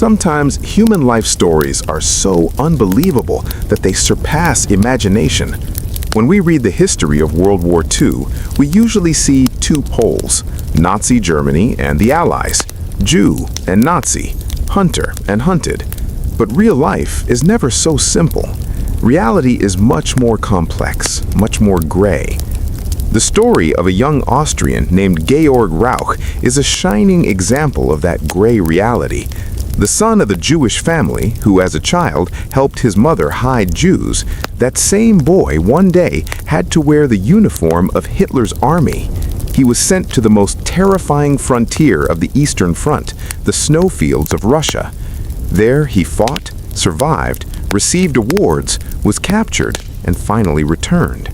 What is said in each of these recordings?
Sometimes human life stories are so unbelievable that they surpass imagination. When we read the history of World War II, we usually see two poles, Nazi Germany and the Allies, Jew and Nazi, hunter and hunted. But real life is never so simple. Reality is much more complex, much more gray. The story of a young Austrian named Georg Rauch is a shining example of that gray reality. The son of a Jewish family who, as a child, helped his mother hide Jews, that same boy one day had to wear the uniform of Hitler's army. He was sent to the most terrifying frontier of the Eastern Front, the snowfields of Russia. There he fought, survived, received awards, was captured, and finally returned.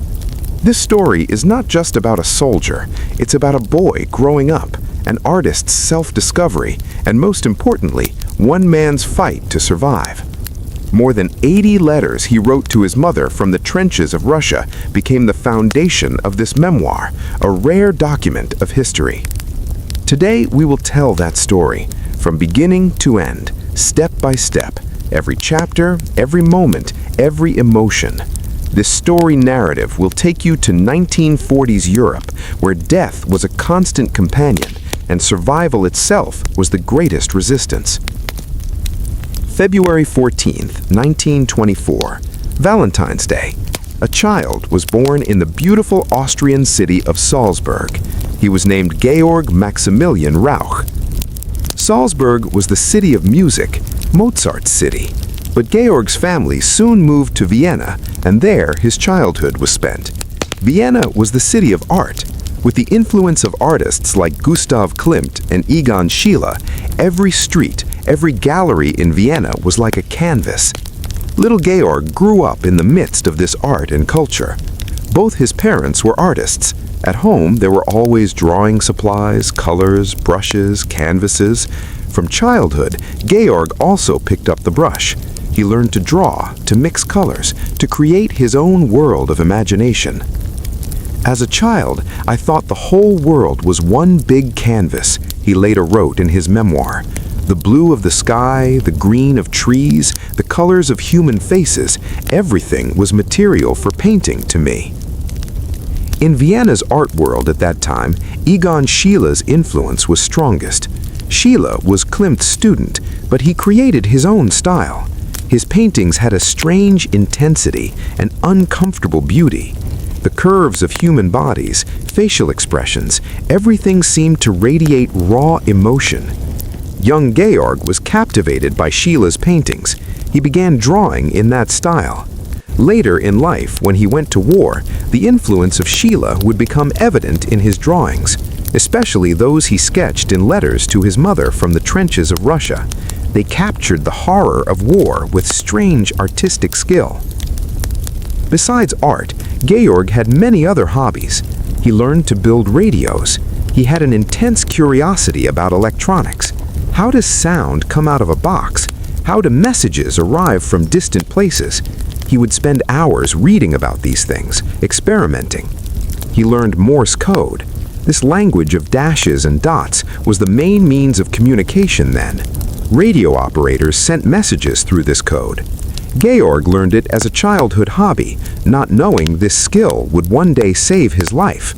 This story is not just about a soldier, it's about a boy growing up, an artist's self-discovery, and most importantly, one man's fight to survive. More than 80 letters he wrote to his mother from the trenches of Russia became the foundation of this memoir, a rare document of history. Today we will tell that story, from beginning to end, step by step, every chapter, every moment, every emotion. This story narrative will take you to 1940s Europe, where death was a constant companion and survival itself was the greatest resistance. February 14th, 1924, Valentine's Day. A child was born in the beautiful Austrian city of Salzburg. He was named Georg Maximilian Rauch. Salzburg was the city of music, Mozart's city. But Georg's family soon moved to Vienna, and there his childhood was spent. Vienna was the city of art. With the influence of artists like Gustav Klimt and Egon Schiele, every street, every gallery in Vienna was like a canvas. Little Georg grew up in the midst of this art and culture. Both his parents were artists. At home, there were always drawing supplies, colors, brushes, canvases. From childhood, Georg also picked up the brush. He learned to draw, to mix colors, to create his own world of imagination. As a child, I thought the whole world was one big canvas, he later wrote in his memoir. The blue of the sky, the green of trees, the colors of human faces, everything was material for painting to me. In Vienna's art world at that time, Egon Schiele's influence was strongest. Schiele was Klimt's student, but he created his own style. His paintings had a strange intensity and uncomfortable beauty. The curves of human bodies, facial expressions, everything seemed to radiate raw emotion. Young Georg was captivated by Schiele's paintings. He began drawing in that style. Later in life, when he went to war, the influence of Schiele would become evident in his drawings, especially those he sketched in letters to his mother from the trenches of Russia. They captured the horror of war with strange artistic skill. Besides art, Georg had many other hobbies. He learned to build radios. He had an intense curiosity about electronics. How does sound come out of a box? How do messages arrive from distant places? He would spend hours reading about these things, experimenting. He learned Morse code. This language of dashes and dots was the main means of communication then. Radio operators sent messages through this code. Georg learned it as a childhood hobby, not knowing this skill would one day save his life.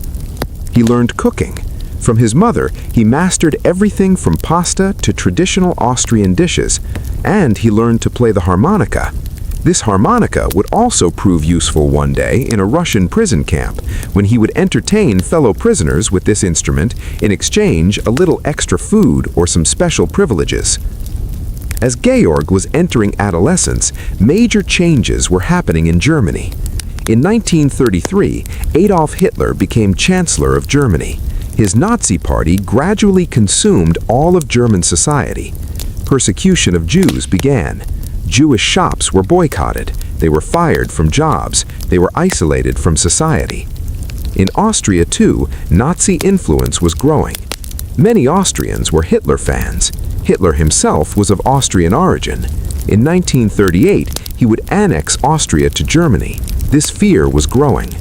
He learned cooking. From his mother, he mastered everything from pasta to traditional Austrian dishes, and he learned to play the harmonica. This harmonica would also prove useful one day in a Russian prison camp, when he would entertain fellow prisoners with this instrument in exchange a little extra food or some special privileges. As Georg was entering adolescence, major changes were happening in Germany. In 1933, Adolf Hitler became Chancellor of Germany. His Nazi party gradually consumed all of German society. Persecution of Jews began. Jewish shops were boycotted. They were fired from jobs. They were isolated from society. In Austria, too, Nazi influence was growing. Many Austrians were Hitler fans. Hitler himself was of Austrian origin. In 1938, he would annex Austria to Germany. This fear was growing.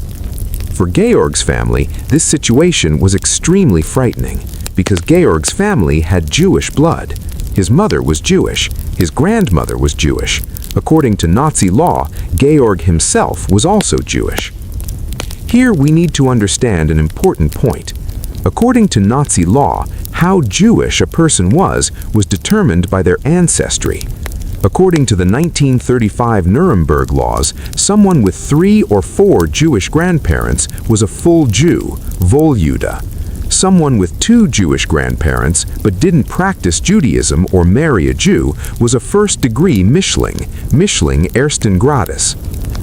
For Georg's family, this situation was extremely frightening because Georg's family had Jewish blood. His mother was Jewish. His grandmother was Jewish. According to Nazi law, Georg himself was also Jewish. Here we need to understand an important point. According to Nazi law, how Jewish a person was determined by their ancestry. According to the 1935 Nuremberg laws, someone with 3 or 4 Jewish grandparents was a full Jew, Volljude. Someone with 2 Jewish grandparents but didn't practice Judaism or marry a Jew was a first-degree Mischling, Mischling ersten Grades.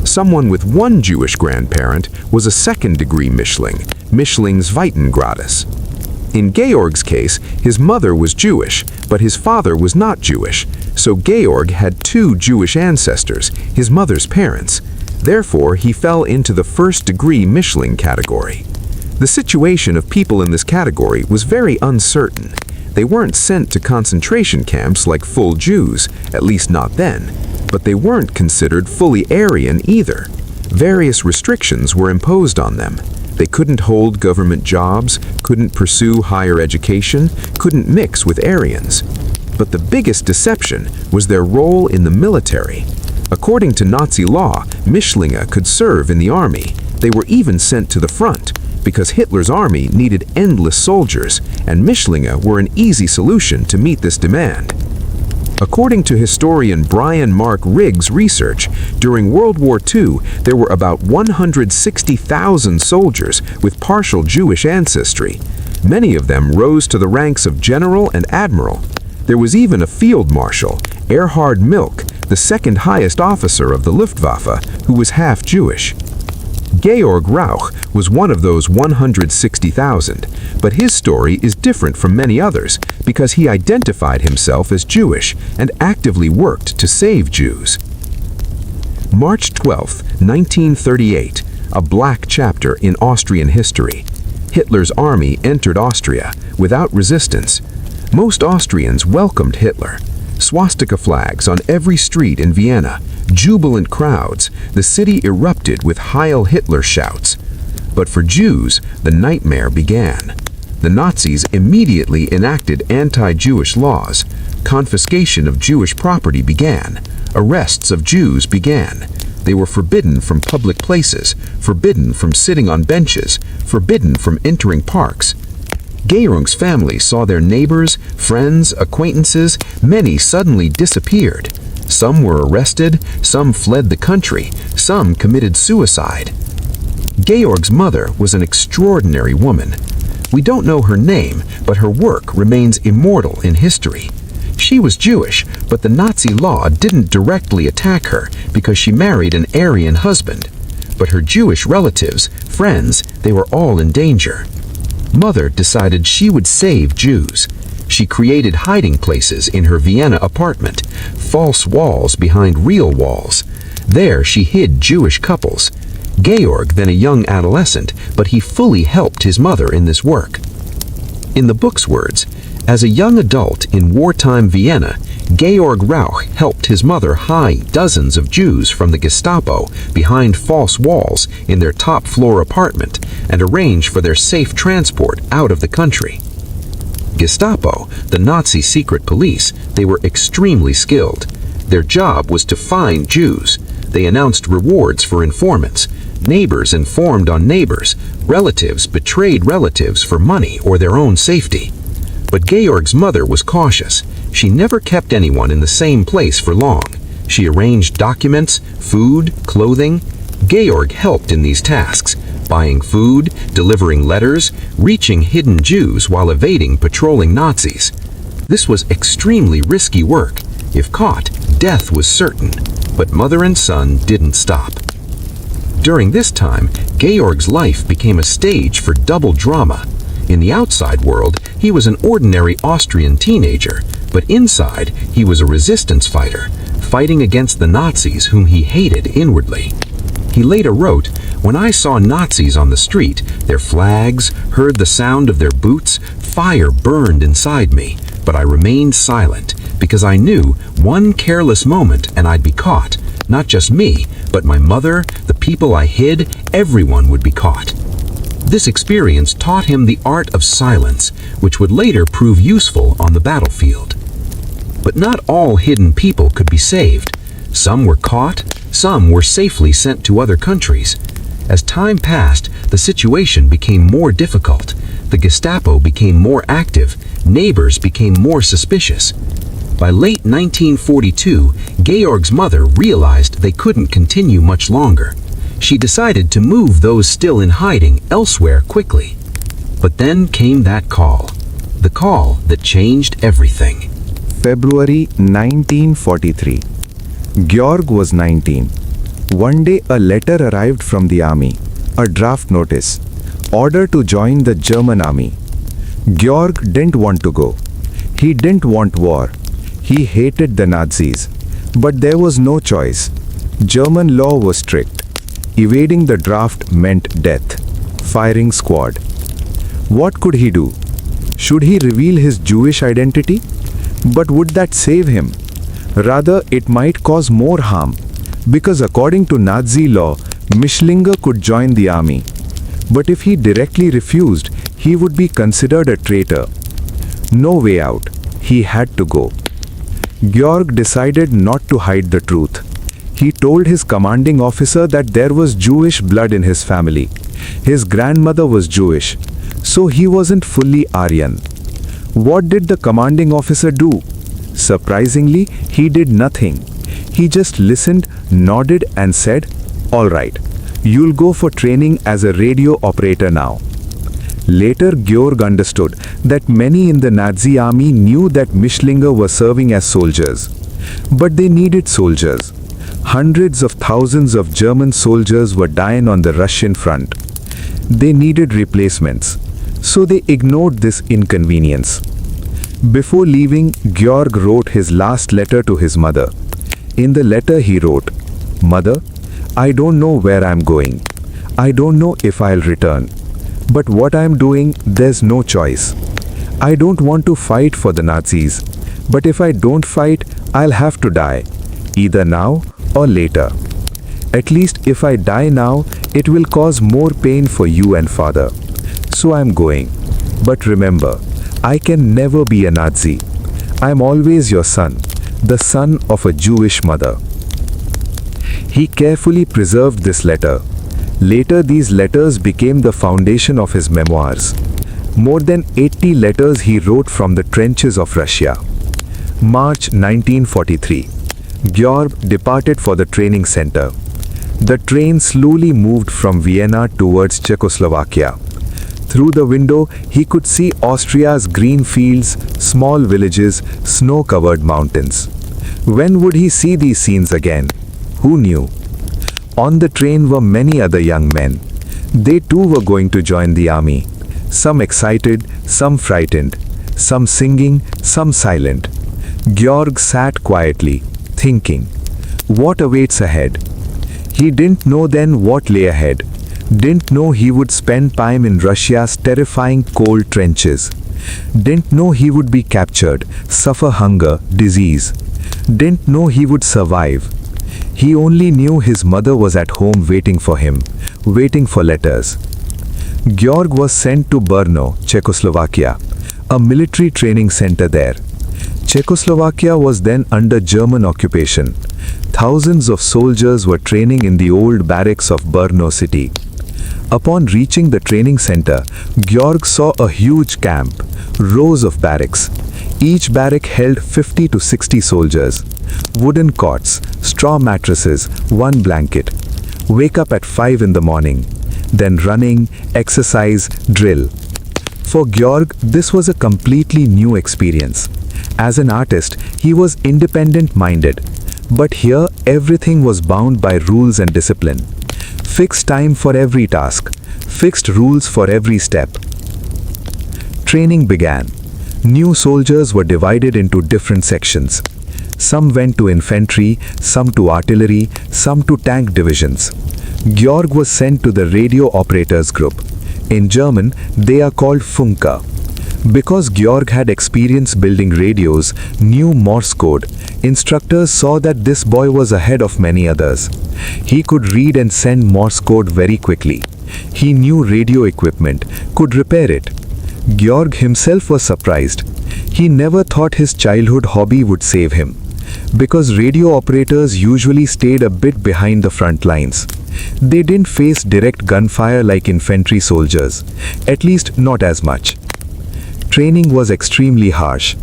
Someone with 1 Jewish grandparent was a second-degree Mischling, Mischling zweiten Grades. In Georg's case, his mother was Jewish, but his father was not Jewish, so Georg had 2 Jewish ancestors, his mother's parents. Therefore, he fell into the first-degree Mischling category. The situation of people in this category was very uncertain. They weren't sent to concentration camps like full Jews, at least not then, but they weren't considered fully Aryan either. Various restrictions were imposed on them. They couldn't hold government jobs, couldn't pursue higher education, couldn't mix with Aryans. But the biggest deception was their role in the military. According to Nazi law, Mischlinge could serve in the army. They were even sent to the front, because Hitler's army needed endless soldiers, and Mischlinge were an easy solution to meet this demand. According to historian Brian Mark Riggs' research, during World War II, there were about 160,000 soldiers with partial Jewish ancestry. Many of them rose to the ranks of general and admiral. There was even a field marshal, Erhard Milch, the second highest officer of the Luftwaffe, who was half Jewish. Georg Rauch was one of those 160,000, but his story is different from many others because he identified himself as Jewish and actively worked to save Jews. March 12, 1938, a black chapter in Austrian history. Hitler's army entered Austria without resistance. Most Austrians welcomed Hitler. Swastika flags on every street in Vienna, jubilant crowds, the city erupted with Heil Hitler shouts. But for Jews, the nightmare began. The Nazis immediately enacted anti-Jewish laws. Confiscation of Jewish property began. Arrests of Jews began. They were forbidden from public places, forbidden from sitting on benches, forbidden from entering parks. Georg's family saw their neighbors, friends, acquaintances, many suddenly disappeared. Some were arrested, some fled the country, some committed suicide. Georg's mother was an extraordinary woman. We don't know her name, but her work remains immortal in history. She was Jewish, but the Nazi law didn't directly attack her because she married an Aryan husband. But her Jewish relatives, friends, they were all in danger. Mother decided she would save Jews. She created hiding places in her Vienna apartment, false walls behind real walls. There she hid Jewish couples. Georg, then a young adolescent, but he fully helped his mother in this work. In the book's words, as a young adult in wartime Vienna, Georg Rauch helped his mother hide dozens of Jews from the Gestapo behind false walls in their top-floor apartment and arrange for their safe transport out of the country. Gestapo, the Nazi secret police, they were extremely skilled. Their job was to find Jews. They announced rewards for informants. Neighbors informed on neighbors. Relatives betrayed relatives for money or their own safety. But Georg's mother was cautious. She never kept anyone in the same place for long. She arranged documents, food, clothing. Georg helped in these tasks, buying food, delivering letters, reaching hidden Jews while evading patrolling Nazis. This was extremely risky work. If caught, death was certain. But mother and son didn't stop. During this time, Georg's life became a stage for double drama. In the outside world, he was an ordinary Austrian teenager, but inside, he was a resistance fighter, fighting against the Nazis whom he hated inwardly. He later wrote, "When I saw Nazis on the street, their flags, heard the sound of their boots, fire burned inside me, but I remained silent, because I knew one careless moment and I'd be caught. Not just me, but my mother, the people I hid, everyone would be caught." This experience taught him the art of silence, which would later prove useful on the battlefield. But not all hidden people could be saved. Some were caught, some were safely sent to other countries. As time passed, the situation became more difficult. The Gestapo became more active, neighbors became more suspicious. By late 1942, Georg's mother realized they couldn't continue much longer. She decided to move those still in hiding elsewhere quickly. But then came that call. The call that changed everything. February 1943. Georg was 19. One day a letter arrived from the army, a draft notice, order to join the German army. Georg didn't want to go. He didn't want war. He hated the Nazis. But there was no choice. German law was strict. Evading the draft meant death. Firing squad. What could he do? Should he reveal his Jewish identity? But would that save him? Rather, it might cause more harm, because according to Nazi law, Mischlinger could join the army. But if he directly refused, he would be considered a traitor. No way out. He had to go. Georg decided not to hide the truth. He told his commanding officer that there was Jewish blood in his family. His grandmother was Jewish, so he wasn't fully Aryan. What did the commanding officer do? Surprisingly, he did nothing. He just listened, nodded and said, "All right, you'll go for training as a radio operator now." Later, Georg understood that many in the Nazi army knew that Mischlinger were serving as soldiers. But they needed soldiers. Hundreds of thousands of German soldiers were dying on the Russian front. They needed replacements, so they ignored this inconvenience. Before leaving, Georg wrote his last letter to his mother. In the letter he wrote, "Mother, I don't know where I'm going. I don't know if I'll return. But what I'm doing, there's no choice. I don't want to fight for the Nazis. But if I don't fight, I'll have to die, either now or later. At least if I die now, it will cause more pain for you and father. So I'm going. But remember, I can never be a Nazi. I'm always your son, the son of a Jewish mother." He carefully preserved this letter. Later, these letters became the foundation of his memoirs. More than 80 letters he wrote from the trenches of Russia. March 1943. Georg departed for the training center. The train slowly moved from Vienna towards Czechoslovakia. Through the window, he could see Austria's green fields, small villages, snow-covered mountains. When would he see these scenes again? Who knew? On the train were many other young men. They too were going to join the army. Some excited, some frightened, some singing, some silent. Georg sat quietly, thinking, what awaits ahead? He didn't know then what lay ahead. Didn't know he would spend time in Russia's terrifying cold trenches. Didn't know he would be captured, suffer hunger, disease. Didn't know he would survive. He only knew his mother was at home waiting for him, waiting for letters. Georg was sent to Brno, Czechoslovakia, a military training center there. Czechoslovakia was then under German occupation. Thousands of soldiers were training in the old barracks of Brno city. Upon reaching the training center, Georg saw a huge camp, rows of barracks. Each barrack held 50 to 60 soldiers. Wooden cots, straw mattresses, one blanket. Wake up at 5 in the morning. Then running, exercise, drill. For Georg, this was a completely new experience. As an artist, he was independent-minded. But here, everything was bound by rules and discipline. Fixed time for every task. Fixed rules for every step. Training began. New soldiers were divided into different sections. Some went to infantry, some to artillery, some to tank divisions. Georg was sent to the radio operators group. In German, they are called Funker. Because Georg had experience building radios, knew Morse code, instructors saw that this boy was ahead of many others. He could read and send Morse code very quickly. He knew radio equipment, could repair it. Georg himself was surprised. He never thought his childhood hobby would save him, because radio operators usually stayed a bit behind the front lines. They didn't face direct gunfire like infantry soldiers, at least not as much. Training was extremely harsh.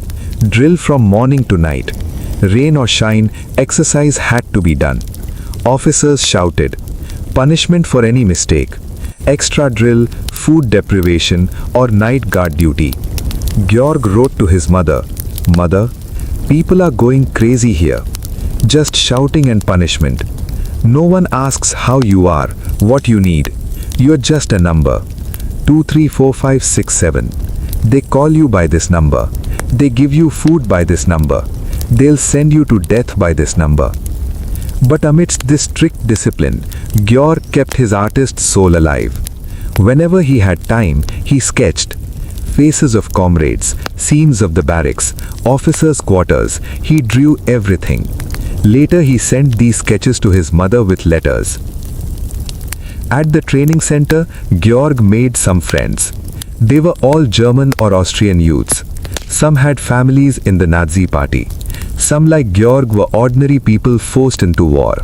Drill from morning to night. Rain or shine, exercise had to be done. Officers shouted. Punishment for any mistake. Extra drill, food deprivation, or night guard duty. Georg wrote to his mother, "Mother, people are going crazy here. Just shouting and punishment. No one asks how you are, what you need. You're just a number. 2, 3, 4, 5, 6, 7. They call you by this number. They give you food by this number. They'll send you to death by this number." But amidst this strict discipline, Georg kept his artist soul alive. Whenever he had time, he sketched. Faces of comrades, scenes of the barracks, officers' quarters, he drew everything. Later he sent these sketches to his mother with letters. At the training center, Georg made some friends. They were all German or Austrian youths. Some had families in the Nazi party. Some, like Georg, were ordinary people forced into war.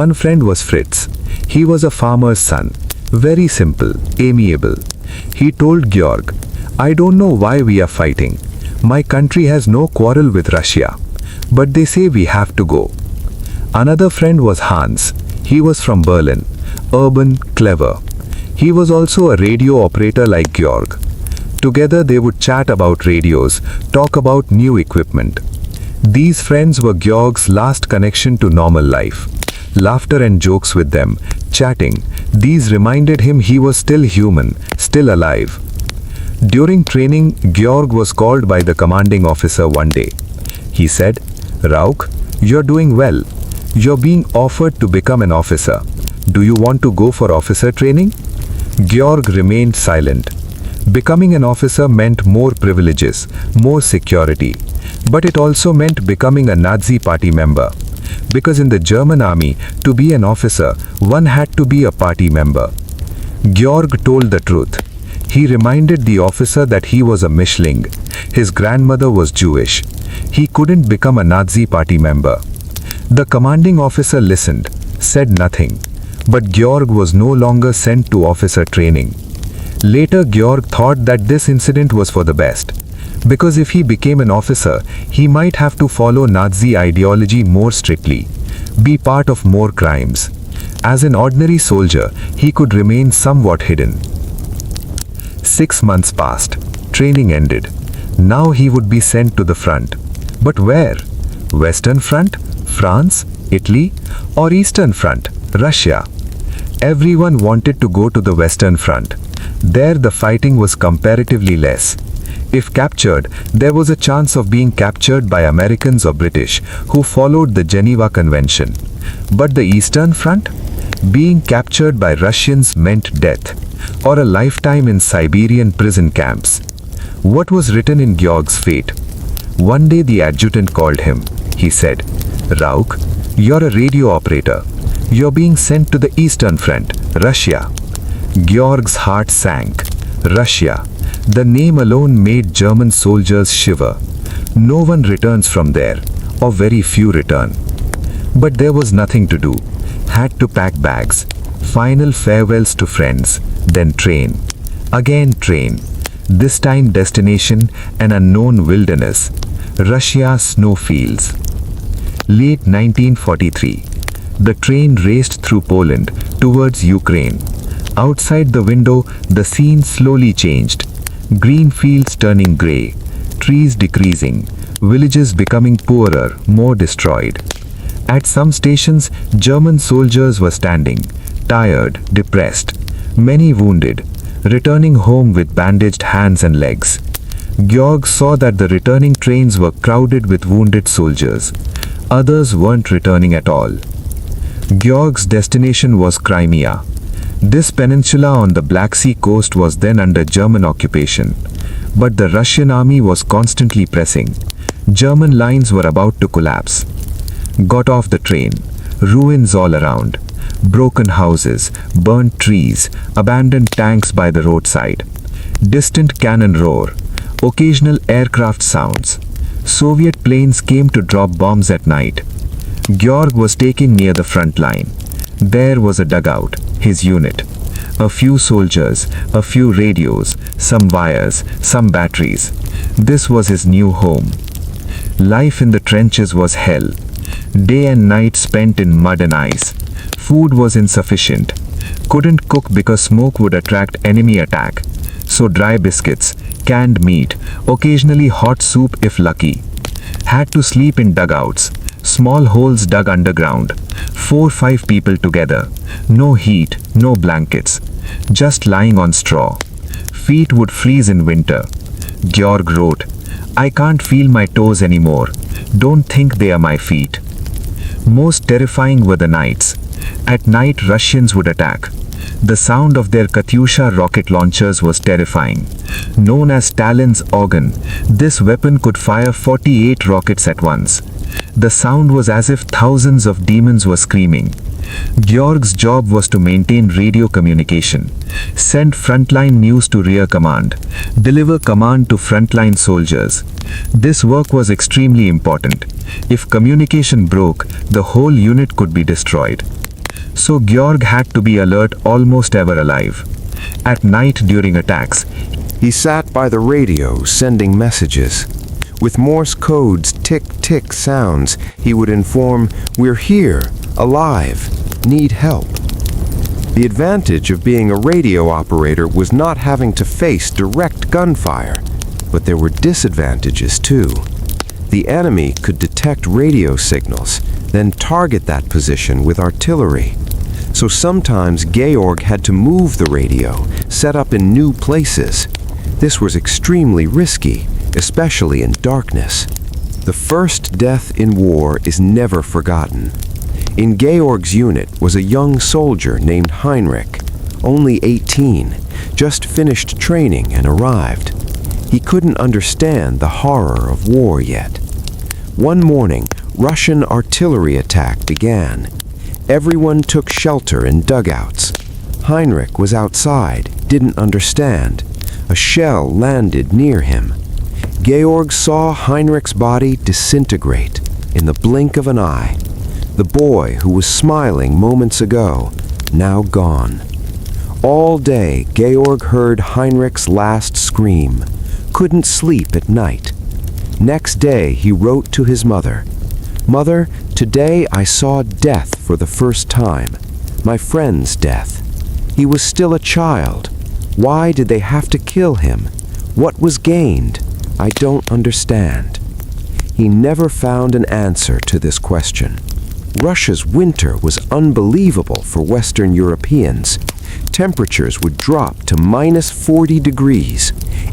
One friend was Fritz. He was a farmer's son. Very simple, amiable. He told Georg, "I don't know why we are fighting. My country has no quarrel with Russia. But they say we have to go." Another friend was Hans. He was from Berlin. Urban, clever. He was also a radio operator like Georg. Together they would chat about radios, talk about new equipment. These friends were Georg's last connection to normal life. Laughter and jokes with them, chatting, these reminded him he was still human, still alive. During training, Georg was called by the commanding officer one day. He said, "Rauch, you're doing well. You're being offered to become an officer. Do you want to go for officer training?" Georg remained silent. Becoming an officer meant more privileges, more security. But it also meant becoming a Nazi party member. Because in the German army, to be an officer, one had to be a party member. Georg told the truth. He reminded the officer that he was a Mischling. His grandmother was Jewish. He couldn't become a Nazi party member. The commanding officer listened, said nothing. But Georg was no longer sent to officer training. Later, Georg thought that this incident was for the best. Because if he became an officer, he might have to follow Nazi ideology more strictly, be part of more crimes. As an ordinary soldier, he could remain somewhat hidden. 6 months passed. Training ended. Now he would be sent to the front. But where? Western Front? France? Italy? Or Eastern Front? Russia? Everyone wanted to go to the Western Front. There the fighting was comparatively less. If captured, there was a chance of being captured by Americans or British, who followed the Geneva Convention. But the Eastern Front? Being captured by Russians meant death, or a lifetime in Siberian prison camps. What was written in Georg's fate? One day the adjutant called him. He said, "Rauch, you're a radio operator. You're being sent to the Eastern Front, Russia." Georg's heart sank. Russia. The name alone made German soldiers shiver. No one returns from there, or very few return. But there was nothing to do. Had to pack bags. Final farewells to friends. Then train. Again train. This time destination, an unknown wilderness. Russia's snowfields. Late 1943. The train raced through Poland, towards Ukraine. Outside the window, the scene slowly changed. Green fields turning grey, trees decreasing, villages becoming poorer, more destroyed. At some stations, German soldiers were standing, tired, depressed, many wounded, returning home with bandaged hands and legs. Georg saw that the returning trains were crowded with wounded soldiers. Others weren't returning at all. Georg's destination was Crimea. This peninsula on the Black Sea coast was then under German occupation. But the Russian army was constantly pressing. German lines were about to collapse. Got off the train. Ruins all around. Broken houses, burnt trees, abandoned tanks by the roadside. Distant cannon roar. Occasional aircraft sounds. Soviet planes came to drop bombs at night. Georg was taken near the front line. There was a dugout, his unit. A few soldiers, a few radios, some wires, some batteries. This was his new home. Life in the trenches was hell. Day and night spent in mud and ice. Food was insufficient. Couldn't cook because smoke would attract enemy attack. So dry biscuits, canned meat, occasionally hot soup if lucky. Had to sleep in dugouts, small holes dug underground. 4-5 people together. No heat, no blankets. Just lying on straw. Feet would freeze in winter. Georg wrote, "I can't feel my toes anymore. Don't think they are my feet." Most terrifying were the nights. At night Russians would attack. The sound of their Katyusha rocket launchers was terrifying. Known as Stalin's organ, this weapon could fire 48 rockets at once. The sound was as if thousands of demons were screaming. Georg's job was to maintain radio communication, send frontline news to rear command, deliver command to frontline soldiers. This work was extremely important. If communication broke, the whole unit could be destroyed. So Georg had to be alert almost ever alive. At night during attacks, He sat by the radio sending messages. With Morse code's tick-tick sounds, he would inform, "We're here, alive, need help." The advantage of being a radio operator was not having to face direct gunfire, but there were disadvantages too. The enemy could detect radio signals, then target that position with artillery. So sometimes Georg had to move the radio, set up in new places. This was extremely risky, especially in darkness. The first death in war is never forgotten. In Georg's unit was a young soldier named Heinrich, only 18, just finished training and arrived. He couldn't understand the horror of war yet. One morning, Russian artillery attack began. Everyone took shelter in dugouts. Heinrich was outside, didn't understand. A shell landed near him. Georg saw Heinrich's body disintegrate in the blink of an eye. The boy who was smiling moments ago, now gone. All day, Georg heard Heinrich's last scream. Couldn't sleep at night. Next day, he wrote to his mother, "Mother, today I saw death for the first time. My friend's death. He was still a child. Why did they have to kill him? What was gained? I don't understand." He never found an answer to this question. Russia's winter was unbelievable for Western Europeans. Temperatures would drop to -40 degrees.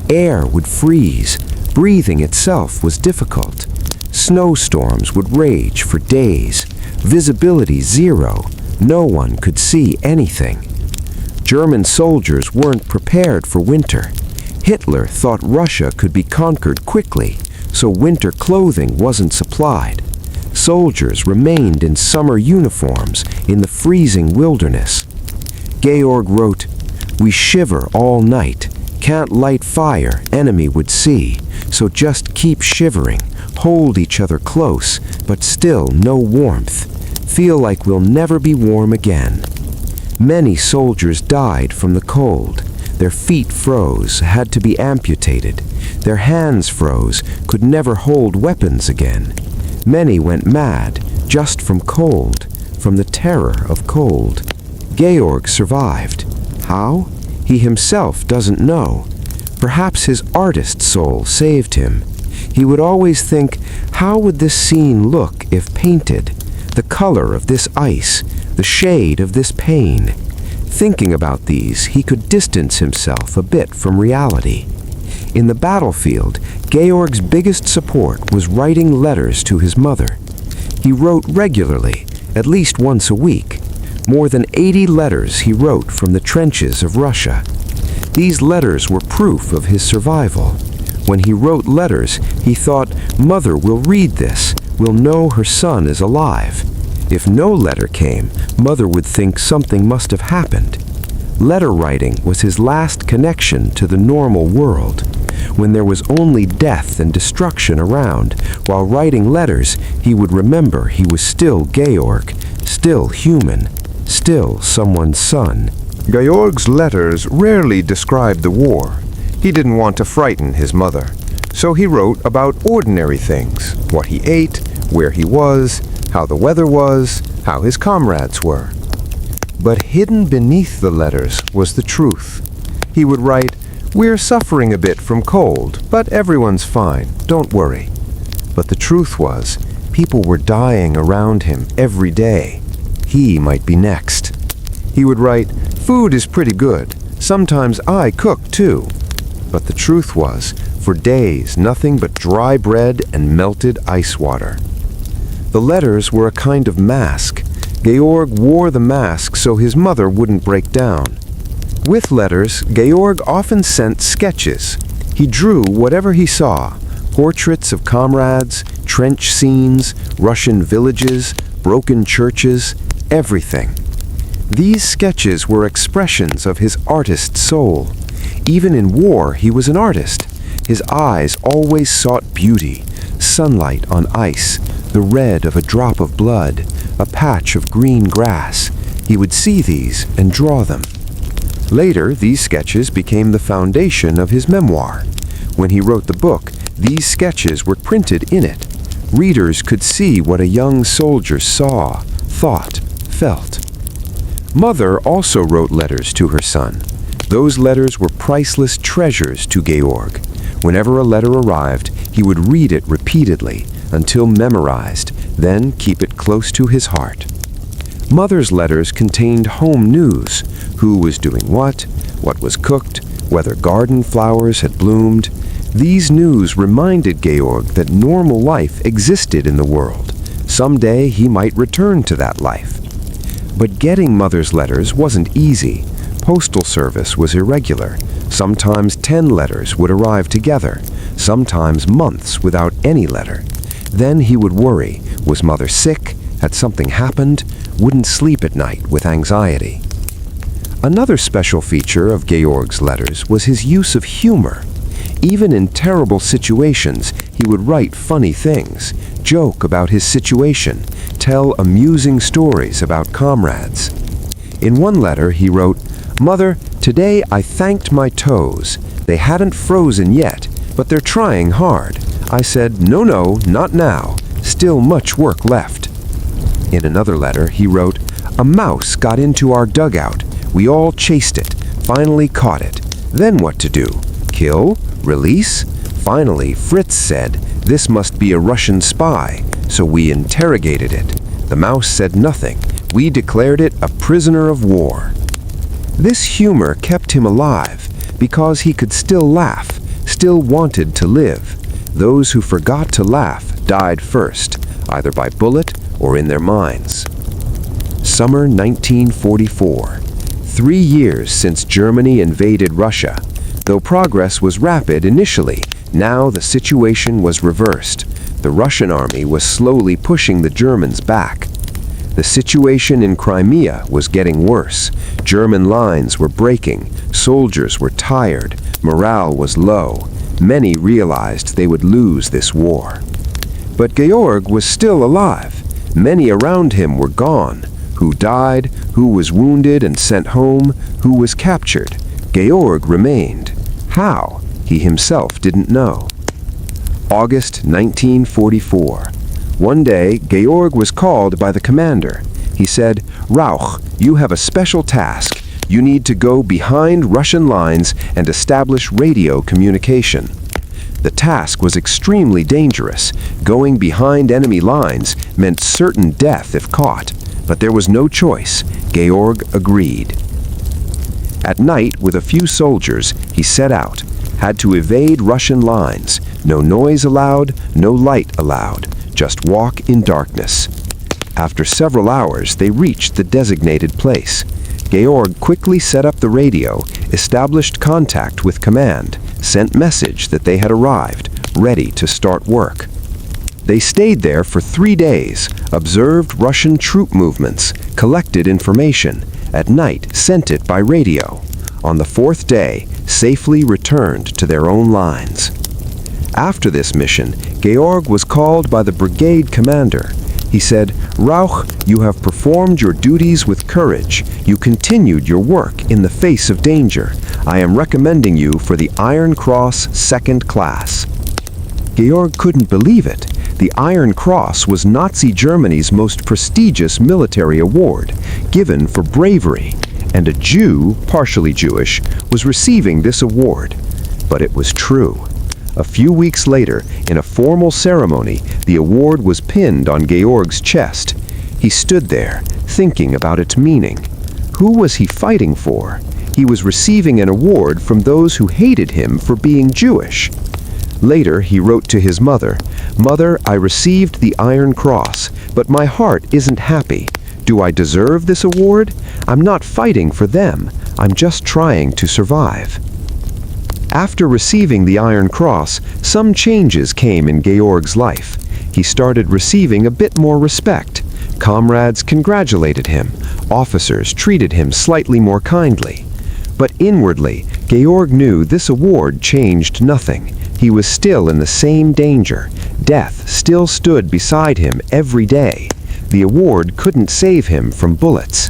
Air would freeze. Breathing itself was difficult. Snowstorms would rage for days. Visibility zero. No one could see anything. German soldiers weren't prepared for winter. Hitler thought Russia could be conquered quickly, so winter clothing wasn't supplied. Soldiers remained in summer uniforms in the freezing wilderness. Georg wrote, "We shiver all night. Can't light fire, enemy would see. So just keep shivering. Hold each other close, but still no warmth. Feel like we'll never be warm again." Many soldiers died from the cold. Their feet froze, had to be amputated. Their hands froze, could never hold weapons again. Many went mad, just from cold, from the terror of cold. Georg survived. How? He himself doesn't know. Perhaps his artist soul saved him. He would always think, how would this scene look if painted? The color of this ice, the shade of this pain. Thinking about these, he could distance himself a bit from reality. In the battlefield, Georg's biggest support was writing letters to his mother. He wrote regularly, at least once a week. More than 80 letters he wrote from the trenches of Russia. These letters were proof of his survival. When he wrote letters, he thought, "Mother will read this, will know her son is alive." If no letter came, Mother would think something must have happened. Letter writing was his last connection to the normal world. when there was only death and destruction around. While writing letters, he would remember he was still Georg, still human, still someone's son. Georg's letters rarely described the war. He didn't want to frighten his mother, so he wrote about ordinary things, what he ate, where he was, how the weather was, how his comrades were. But hidden beneath the letters was the truth. He would write, "We're suffering a bit from cold, but everyone's fine, don't worry." But the truth was, people were dying around him every day. He might be next. He would write, "Food is pretty good. Sometimes I cook too." But the truth was, for days, nothing but dry bread and melted ice water. The letters were a kind of mask. Georg wore the mask so his mother wouldn't break down. With letters, Georg often sent sketches. He drew whatever he saw, portraits of comrades, trench scenes, Russian villages, broken churches, everything. These sketches were expressions of his artist soul. Even in war, he was an artist. His eyes always sought beauty, sunlight on ice, the red of a drop of blood, a patch of green grass. He would see these and draw them. Later, these sketches became the foundation of his memoir. When he wrote the book, these sketches were printed in it. Readers could see what a young soldier saw, thought, felt. Mother also wrote letters to her son. Those letters were priceless treasures to Georg. Whenever a letter arrived, he would read it repeatedly until memorized, then keep it close to his heart. Mother's letters contained home news, who was doing what was cooked, whether garden flowers had bloomed. These news reminded Georg that normal life existed in the world. Someday he might return to that life. But getting Mother's letters wasn't easy. Postal service was irregular. Sometimes 10 letters would arrive together, sometimes months without any letter. Then he would worry. Was Mother sick? Had something happened? Wouldn't sleep at night with anxiety. Another special feature of Georg's letters was his use of humor. Even in terrible situations, he would write funny things, joke about his situation, tell amusing stories about comrades. In one letter he wrote, "Mother, today I thanked my toes. They hadn't frozen yet, but they're trying hard. I said, no, not now. Still much work left." In another letter he wrote, "A mouse got into our dugout. We all chased it, finally caught it. Then what to do? Kill? Release? Finally, Fritz said, this must be a Russian spy, so we interrogated it. The mouse said nothing. We declared it a prisoner of war." This humor kept him alive because he could still laugh, still wanted to live. Those who forgot to laugh died first, either by bullet or in their minds. Summer 1944. 3 years since Germany invaded Russia. Though progress was rapid initially, now the situation was reversed. The Russian army was slowly pushing the Germans back. The situation in Crimea was getting worse. German lines were breaking, soldiers were tired, morale was low. Many realized they would lose this war. But Georg was still alive. Many around him were gone. Who died, who was wounded and sent home, who was captured. Georg remained. How? He himself didn't know. August 1944. One day, Georg was called by the commander. He said, "Rauch, you have a special task. You need to go behind Russian lines and establish radio communication." The task was extremely dangerous. Going behind enemy lines meant certain death if caught. But there was no choice. Georg agreed. At night, with a few soldiers, he set out. Had to evade Russian lines. No noise allowed, no light allowed. Just walk in darkness. After several hours, they reached the designated place. Georg quickly set up the radio, established contact with command, sent message that they had arrived, ready to start work. They stayed there for 3 days, observed Russian troop movements, collected information, at night sent it by radio. On the 4th day, safely returned to their own lines. After this mission, Georg was called by the brigade commander. He said, "Rauch, you have performed your duties with courage. You continued your work in the face of danger. I am recommending you for the Iron Cross Second Class." Georg couldn't believe it. The Iron Cross was Nazi Germany's most prestigious military award, given for bravery, and a Jew, partially Jewish, was receiving this award. But it was true. A few weeks later, in a formal ceremony, the award was pinned on Georg's chest. He stood there, thinking about its meaning. Who was he fighting for? He was receiving an award from those who hated him for being Jewish. Later, he wrote to his mother, "Mother, I received the Iron Cross, but my heart isn't happy. Do I deserve this award? I'm not fighting for them. I'm just trying to survive." After receiving the Iron Cross, some changes came in Georg's life. He started receiving a bit more respect. Comrades congratulated him. Officers treated him slightly more kindly. But inwardly, Georg knew this award changed nothing. He was still in the same danger. Death still stood beside him every day. The award couldn't save him from bullets.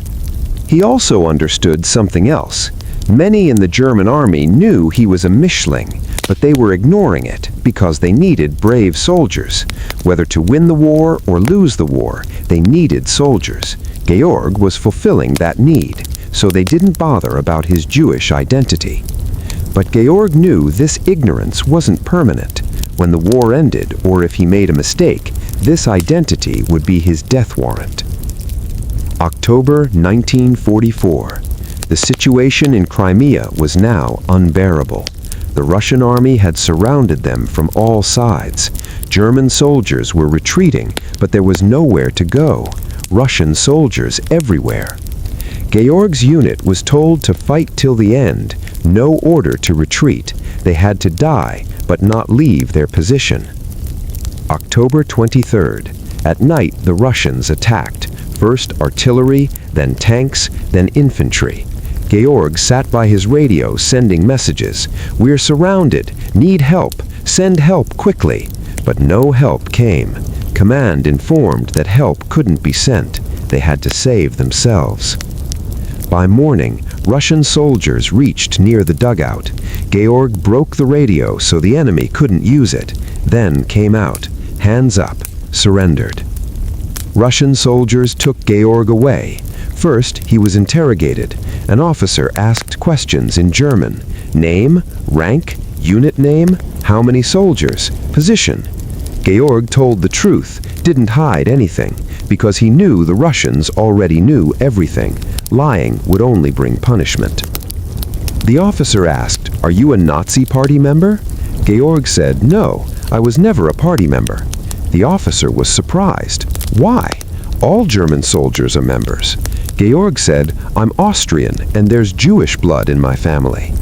He also understood something else. Many in the German army knew he was a Mischling, but they were ignoring it because they needed brave soldiers. Whether to win the war or lose the war, they needed soldiers. Georg was fulfilling that need, so they didn't bother about his Jewish identity. But Georg knew this ignorance wasn't permanent. When the war ended, or if he made a mistake, this identity would be his death warrant. October 1944. The situation in Crimea was now unbearable. The Russian army had surrounded them from all sides. German soldiers were retreating, but there was nowhere to go. Russian soldiers everywhere. Georg's unit was told to fight till the end, no order to retreat. They had to die, but not leave their position. October 23rd. At night, the Russians attacked. First artillery, then tanks, then infantry. Georg sat by his radio sending messages. "We're surrounded. Need help. Send help quickly." But no help came. Command informed that help couldn't be sent. They had to save themselves. By morning, Russian soldiers reached near the dugout. Georg broke the radio so the enemy couldn't use it, then came out, hands up, surrendered. Russian soldiers took Georg away. First, he was interrogated. An officer asked questions in German. Name, rank, unit name, how many soldiers, position. Georg told the truth, didn't hide anything, because he knew the Russians already knew everything. Lying would only bring punishment. The officer asked, "Are you a Nazi party member?" Georg said, "No, I was never a party member." The officer was surprised. Why? All German soldiers are members. Georg said, "I'm Austrian and there's Jewish blood in my family."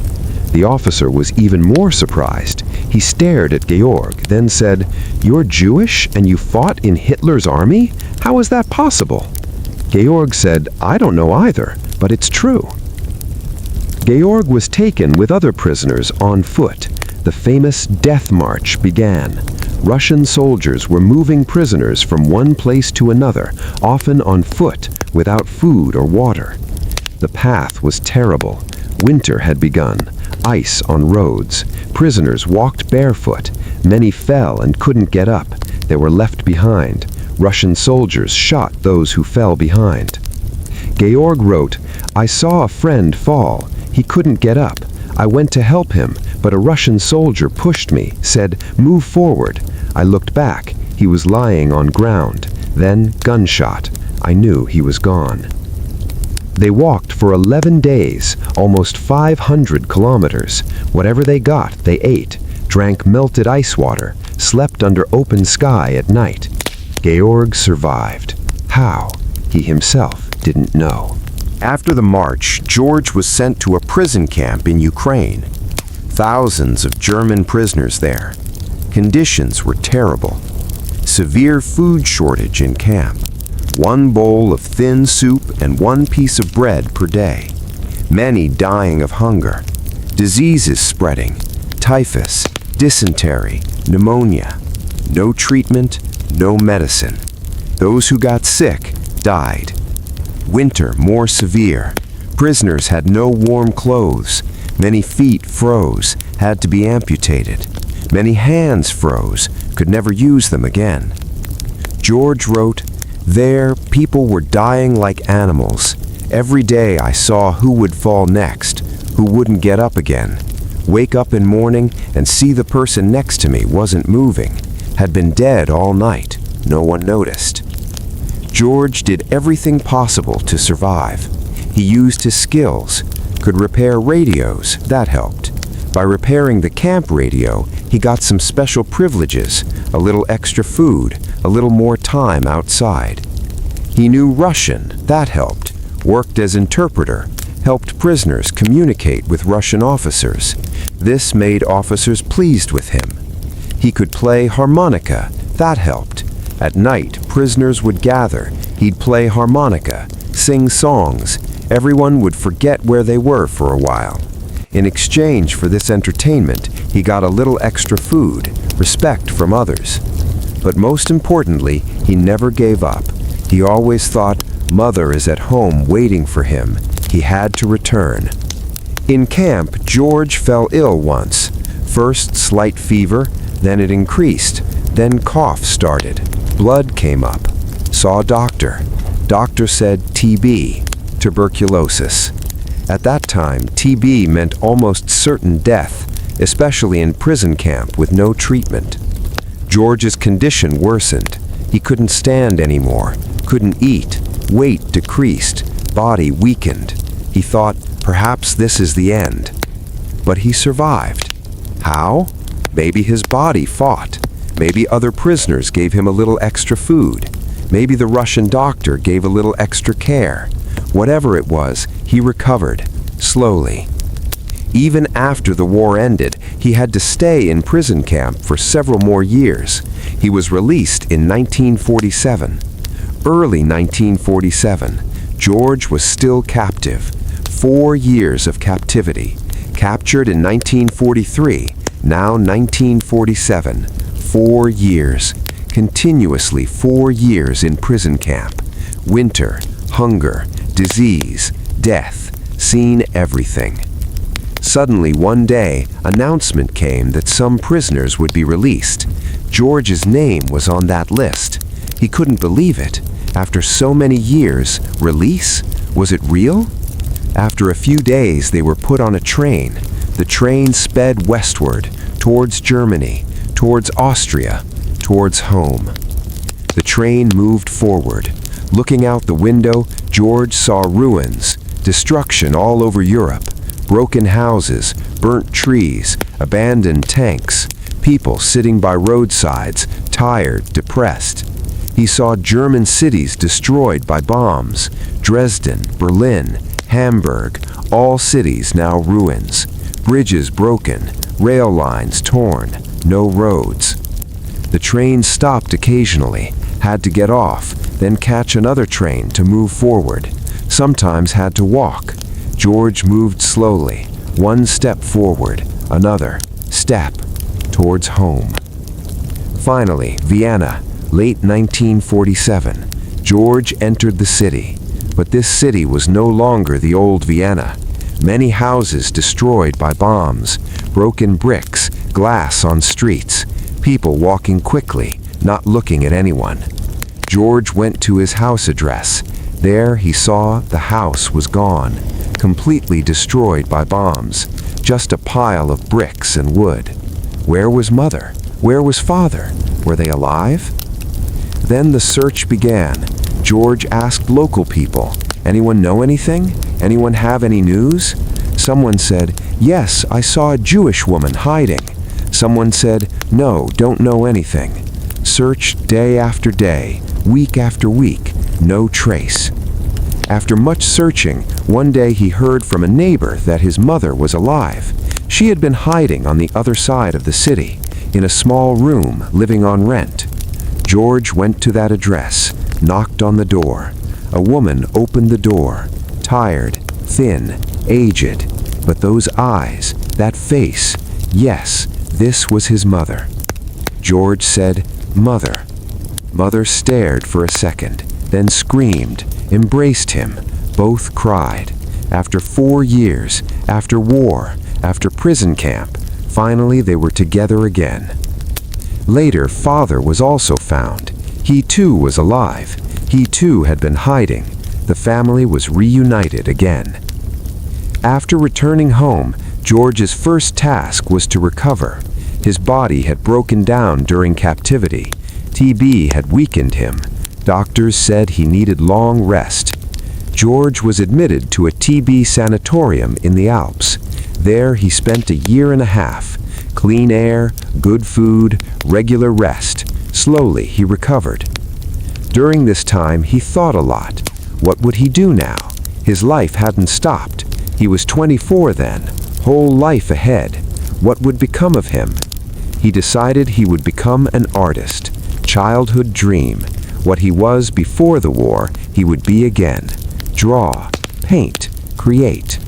The officer was even more surprised. He stared at Georg, then said, "You're Jewish and you fought in Hitler's army? How is that possible?" Georg said, "I don't know either, but it's true." Georg was taken with other prisoners on foot. The famous Death March began. Russian soldiers were moving prisoners from one place to another, often on foot, without food or water. The path was terrible. Winter had begun. Ice on roads. Prisoners walked barefoot. Many fell and couldn't get up. They were left behind. Russian soldiers shot those who fell behind. Georg wrote, "I saw a friend fall. He couldn't get up. I went to help him, but a Russian soldier pushed me, said, 'Move forward.' I looked back. He was lying on ground. Then, gunshot. I knew he was gone." They walked for 11 days, almost 500 kilometers. Whatever they got, they ate, drank melted ice water, slept under open sky at night. Georg survived. How? He himself didn't know. After the march, George was sent to a prison camp in Ukraine. Thousands of German prisoners there. Conditions were terrible. Severe food shortage in camp. One bowl of thin soup and one piece of bread per day. Many dying of hunger. Diseases spreading, typhus, dysentery, pneumonia. No treatment, no medicine. Those who got sick died. Winter more severe. Prisoners had no warm clothes. Many feet froze, had to be amputated. Many hands froze, could never use them again. George wrote, "There, people were dying like animals. Every day I saw who would fall next, who wouldn't get up again. Wake up in morning and see the person next to me wasn't moving, had been dead all night. No one noticed." George did everything possible to survive. He used his skills, could repair radios, that helped. By repairing the camp radio, he got some special privileges, a little extra food, a little more time outside. He knew Russian, that helped, worked as interpreter, helped prisoners communicate with Russian officers. This made officers pleased with him. He could play harmonica, that helped. At night, prisoners would gather, he'd play harmonica, sing songs. Everyone would forget where they were for a while. In exchange for this entertainment, he got a little extra food, respect from others. But most importantly, he never gave up. He always thought, Mother is at home waiting for him. He had to return. In camp, George fell ill once. First slight fever, then it increased. Then cough started. Blood came up. Saw doctor. Doctor said TB, tuberculosis. At that time, TB meant almost certain death, especially in prison camp with no treatment. George's condition worsened. He couldn't stand anymore, couldn't eat, weight decreased, body weakened. He thought, perhaps this is the end. But he survived. How? Maybe his body fought. Maybe other prisoners gave him a little extra food. Maybe the Russian doctor gave a little extra care. Whatever it was, he recovered, slowly. Even after the war ended, he had to stay in prison camp for several more years. He was released in 1947. Early 1947, George was still captive. 4 years of captivity. Captured in 1943, now 1947. 4 years. Continuously 4 years in prison camp. Winter, hunger, disease, death, seen everything. Suddenly one day, announcement came that some prisoners would be released. George's name was on that list. He couldn't believe it. After so many years, release? Was it real? After a few days, they were put on a train. The train sped westward, towards Germany, towards Austria, towards home. The train moved forward. Looking out the window, George saw ruins, destruction all over Europe, broken houses, burnt trees, abandoned tanks, people sitting by roadsides, tired, depressed. He saw German cities destroyed by bombs, Dresden, Berlin, Hamburg, all cities now ruins, bridges broken, rail lines torn, no roads. The train stopped occasionally, had to get off, then catch another train to move forward. Sometimes had to walk. George moved slowly, one step forward, another step towards home. Finally, Vienna, late 1947. George entered the city, but this city was no longer the old Vienna. Many houses destroyed by bombs, broken bricks, glass on streets, people walking quickly, not looking at anyone. George went to his house address. There he saw the house was gone, completely destroyed by bombs, just a pile of bricks and wood. Where was Mother? Where was Father? Were they alive? Then the search began. George asked local people, "Anyone know anything? Anyone have any news?" Someone said, "Yes, I saw a Jewish woman hiding." Someone said, "No, don't know anything." Searched day after day, week after week, no trace. After much searching, one day he heard from a neighbor that his mother was alive. She had been hiding on the other side of the city, in a small room, living on rent. George went to that address, knocked on the door. A woman opened the door, tired, thin, aged, but those eyes, That face, yes, this was his mother. George said, "Mother." Mother stared for a second, then screamed, embraced him. Both cried. After 4 years, after war, after prison camp, finally they were together again. Later, father was also found. He too was alive. He too had been hiding. The family was reunited again. After returning home, George's first task was to recover. His body had broken down during captivity. TB had weakened him. Doctors said he needed long rest. George was admitted to a TB sanatorium in the Alps. There he spent a year and a half. Clean air, good food, regular rest. Slowly he recovered. During this time he thought a lot. What would he do now? His life hadn't stopped. He was 24 then, whole life ahead. What would become of him? He decided he would become an artist. Childhood dream. What he was before the war, he would be again. Draw, paint, create.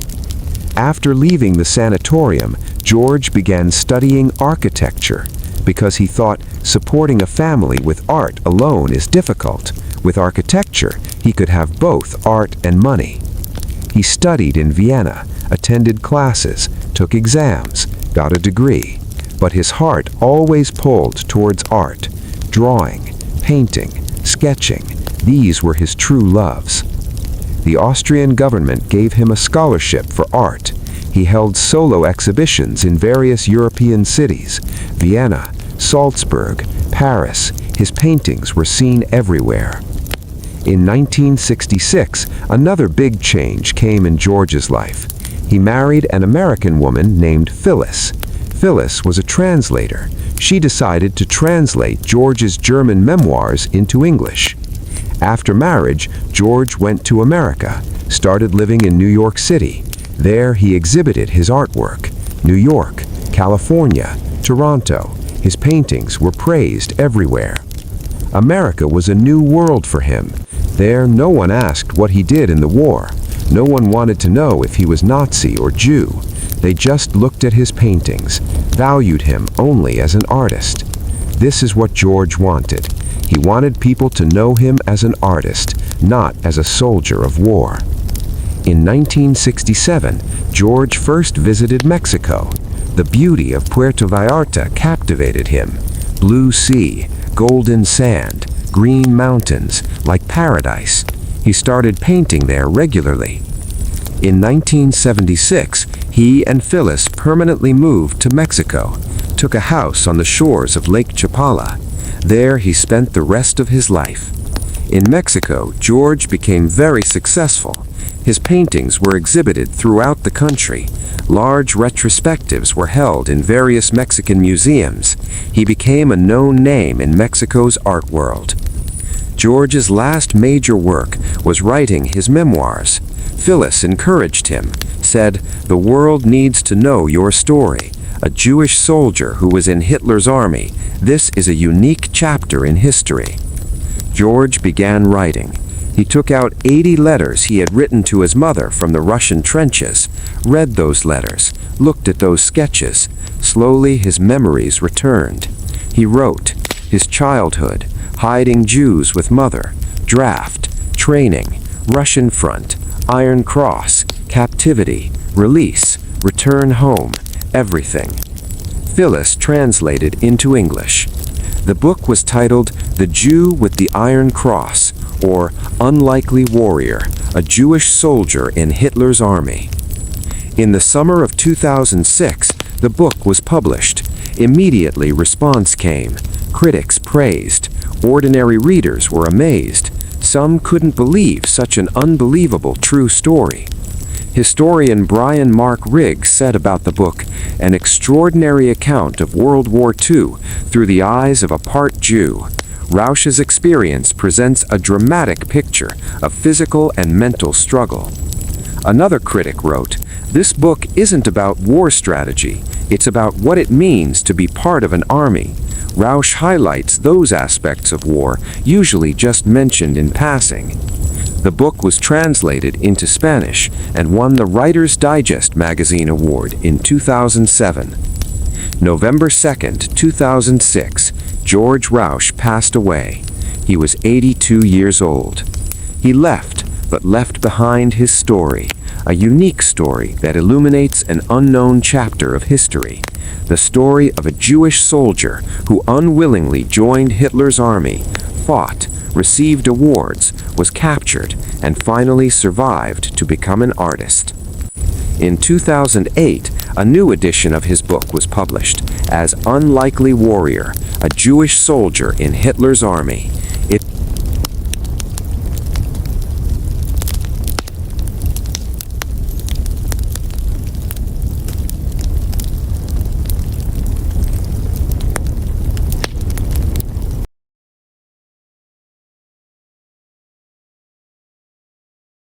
After leaving the sanatorium, George began studying architecture because he thought supporting a family with art alone is difficult. With architecture, he could have both art and money. He studied in Vienna, attended classes, took exams, got a degree. But his heart always pulled towards art. Drawing, painting, sketching, these were his true loves. The Austrian government gave him a scholarship for art. He held solo exhibitions in various European cities, Vienna, Salzburg, Paris. His paintings were seen everywhere. In 1966, another big change came in George's life. He married an American woman named Phyllis. Phyllis was a translator. She decided to translate George's German memoirs into English. After marriage, George went to America, started living in New York City. There he exhibited his artwork. New York, California, Toronto. His paintings were praised everywhere. America was a new world for him. There, no one asked what he did in the war. No one wanted to know if he was Nazi or Jew. They just looked at his paintings, valued him only as an artist. This is what George wanted. He wanted people to know him as an artist, not as a soldier of war. In 1967, George first visited Mexico. The beauty of Puerto Vallarta captivated him. Blue sea, golden sand, green mountains, like paradise. He started painting there regularly. In 1976, he and Phyllis permanently moved to Mexico, took a house on the shores of Lake Chapala. There he spent the rest of his life. In Mexico, George became very successful. His paintings were exhibited throughout the country. Large retrospectives were held in various Mexican museums. He became a known name in Mexico's art world. George's last major work was writing his memoirs. Phyllis encouraged him, said, "The world needs to know your story. A Jewish soldier who was in Hitler's army. This is a unique chapter in history." George began writing. He took out 80 letters he had written to his mother from the Russian trenches, read those letters, looked at those sketches. Slowly his memories returned. He wrote, his childhood, hiding Jews with mother, draft, training, Russian front, Iron Cross, captivity, release, return home, everything. Phyllis translated into English. The book was titled The Jew with the Iron Cross, or Unlikely Warrior, a Jewish Soldier in Hitler's Army. In the summer of 2006, the book was published. Immediately response came. Critics praised. Ordinary readers were amazed. Some couldn't believe such an unbelievable true story. Historian Brian Mark Riggs said about the book, an extraordinary account of World War II through the eyes of a part Jew. Rauch's experience presents a dramatic picture of physical and mental struggle. Another critic wrote, "This book isn't about war strategy, it's about what it means to be part of an army." Rauch highlights those aspects of war usually just mentioned in passing. The book was translated into Spanish and won the Writer's Digest magazine award in 2007. November 2nd, 2006, Georg Rauch passed away. He was 82 years old. He left behind his story, a unique story that illuminates an unknown chapter of history, the story of a Jewish soldier who unwillingly joined Hitler's army, fought, received awards, was captured, and finally survived to become an artist. In 2008, a new edition of his book was published as Unlikely Warrior, a Jewish soldier in Hitler's army,